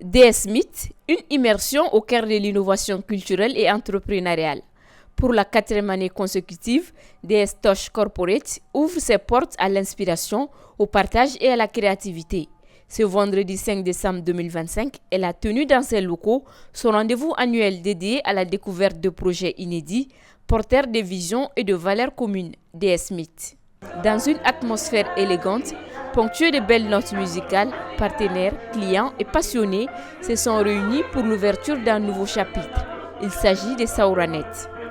DS Meet, une immersion au cœur de l'innovation culturelle et entrepreneuriale. Pour la 4e année consécutive, DS Touch Corporate ouvre ses portes à l'inspiration, au partage et à la créativité. Ce vendredi 5 décembre 2025, elle a tenu dans ses locaux son rendez-vous annuel dédié à la découverte de projets inédits, porteurs de visions et de valeurs communes, DS Meet. Dans une atmosphère élégante, ponctuée de belles notes musicales, partenaires, clients et passionnés se sont réunis pour l'ouverture d'un nouveau chapitre. Il s'agit de Saouranet,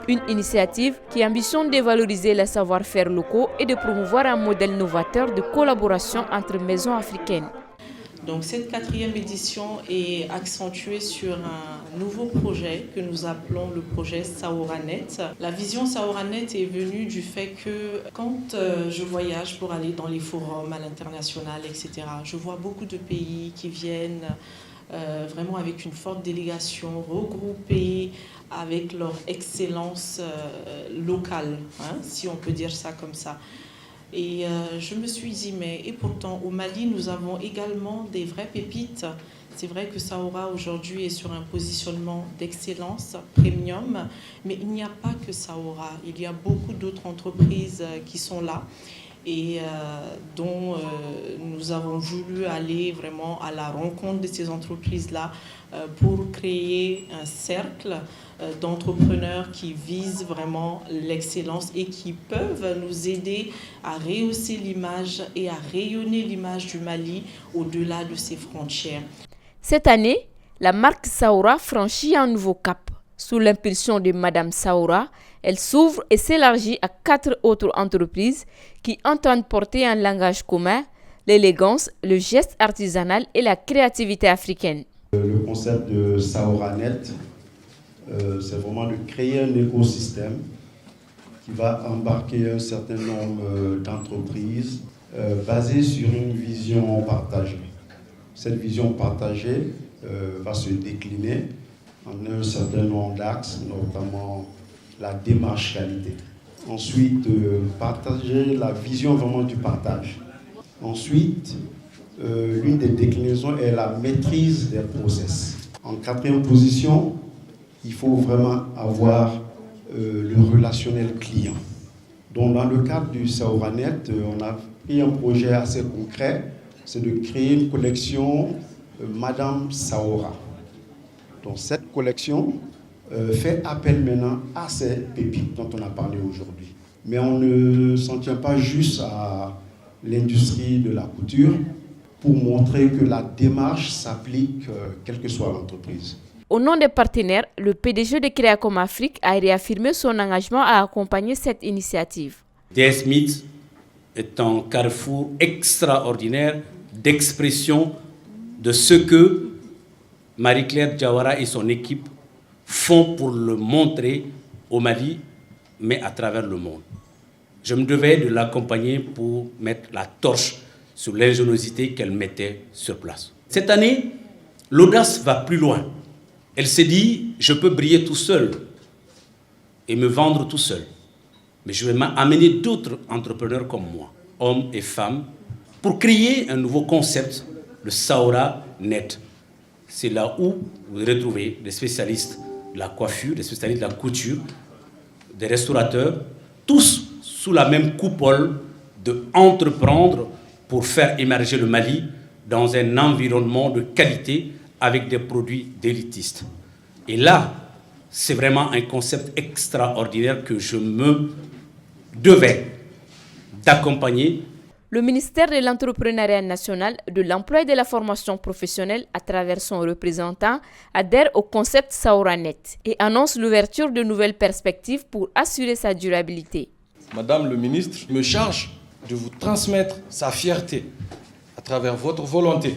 une initiative qui ambitionne de valoriser les savoir-faire locaux et de promouvoir un modèle novateur de collaboration entre maisons africaines. Donc cette 4e édition est accentuée sur un nouveau projet que nous appelons le projet Saouranet. La vision Saouranet est venue du fait que quand je voyage pour aller dans les forums à l'international, etc., je vois beaucoup de pays qui viennent vraiment avec une forte délégation, regroupés avec leur excellence locale, si on peut dire ça comme ça. Et je me suis dit, et pourtant au Mali, nous avons également des vraies pépites. C'est vrai que Saoura aujourd'hui est sur un positionnement d'excellence, premium, mais il n'y a pas que Saoura. Il y a beaucoup d'autres entreprises qui sont là et dont nous avons voulu aller vraiment à la rencontre de ces entreprises-là pour créer un cercle d'entrepreneurs qui visent vraiment l'excellence et qui peuvent nous aider à rehausser l'image et à rayonner l'image du Mali au-delà de ses frontières. Cette année, la marque Saoura franchit un nouveau cap. Sous l'impulsion de Madame Saoura, elle s'ouvre et s'élargit à 4 autres entreprises qui entendent porter un langage commun, l'élégance, le geste artisanal et la créativité africaine. Le concept de Saouranet, c'est vraiment de créer un écosystème qui va embarquer un certain nombre d'entreprises basées sur une vision partagée. Cette vision partagée va se décliner en un certain nombre d'axes, notamment la démarche qualité. Ensuite, partager la vision vraiment du partage. Ensuite, l'une des déclinaisons est la maîtrise des process. En 4e position, il faut vraiment avoir le relationnel client. Donc, dans le cadre du Saouranet, on a pris un projet assez concret, c'est de créer une collection Madame Saoura. Donc, cette collection fait appel maintenant à ces pépites dont on a parlé aujourd'hui. Mais on ne s'en tient pas juste à l'industrie de la couture pour montrer que la démarche s'applique quelle que soit l'entreprise. Au nom des partenaires, le PDG de Créacom Afrique a réaffirmé son engagement à accompagner cette initiative. DS Meet est un carrefour extraordinaire d'expression de ce que Marie-Claire Diawara et son équipe font pour le montrer au Mali, mais à travers le monde. Je me devais de l'accompagner pour mettre la torche sur l'ingéniosité qu'elle mettait sur place. Cette année, l'audace va plus loin. Elle s'est dit, je peux briller tout seul et me vendre tout seul. Mais je vais amener d'autres entrepreneurs comme moi, hommes et femmes, pour créer un nouveau concept, le Saouranet. C'est là où vous retrouvez des spécialistes de la coiffure, des spécialistes de la couture, des restaurateurs, tous sous la même coupole de entreprendre pour faire émerger le Mali dans un environnement de qualité avec des produits d'élitistes. Et là, c'est vraiment un concept extraordinaire que je me devais d'accompagner. Le ministère de l'Entrepreneuriat national, de l'Emploi et de la formation professionnelle, à travers son représentant, adhère au concept Saouranet et annonce l'ouverture de nouvelles perspectives pour assurer sa durabilité. Madame le ministre me charge de vous transmettre sa fierté à travers votre volonté,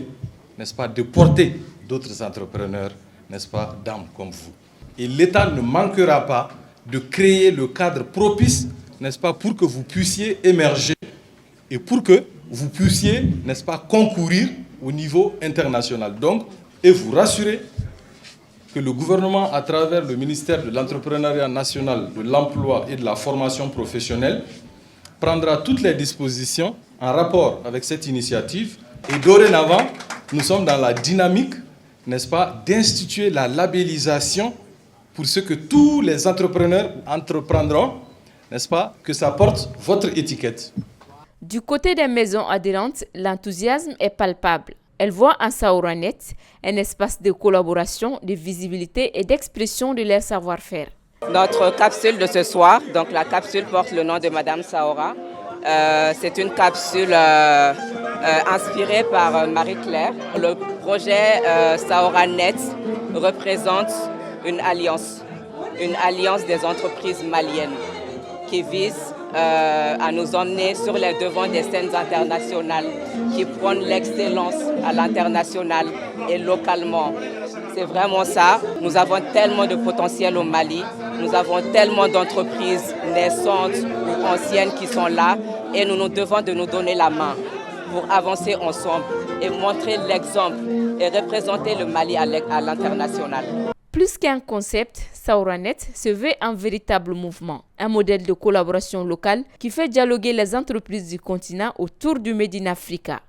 n'est-ce pas, de porter d'autres entrepreneurs, n'est-ce pas, dames comme vous. Et l'État ne manquera pas de créer le cadre propice, n'est-ce pas, pour que vous puissiez émerger et pour que vous puissiez, n'est-ce pas, concourir au niveau international. Donc, et vous rassurer que le gouvernement, à travers le ministère de l'Entrepreneuriat national, de l'Emploi et de la formation professionnelle, prendra toutes les dispositions en rapport avec cette initiative. Et dorénavant, nous sommes dans la dynamique n'est-ce pas, d'instituer la labellisation pour ce que tous les entrepreneurs entreprendront, n'est-ce pas, que ça porte votre étiquette. Du côté des maisons adhérentes, l'enthousiasme est palpable. Elles voient en Saouranet un espace de collaboration, de visibilité et d'expression de leur savoir-faire. Notre capsule de ce soir, donc la capsule porte le nom de Madame Saoura. C'est une capsule inspirée par Marie-Claire. Le projet Saouranet représente une alliance des entreprises maliennes qui vise à nous emmener sur les devants des scènes internationales, qui prônent l'excellence à l'international et localement. C'est vraiment ça. Nous avons tellement de potentiel au Mali, nous avons tellement d'entreprises naissantes ou anciennes qui sont là et nous nous devons de nous donner la main pour avancer ensemble et montrer l'exemple et représenter le Mali à l'international. Plus qu'un concept, Saouranet se veut un véritable mouvement, un modèle de collaboration locale qui fait dialoguer les entreprises du continent autour du Made in Africa.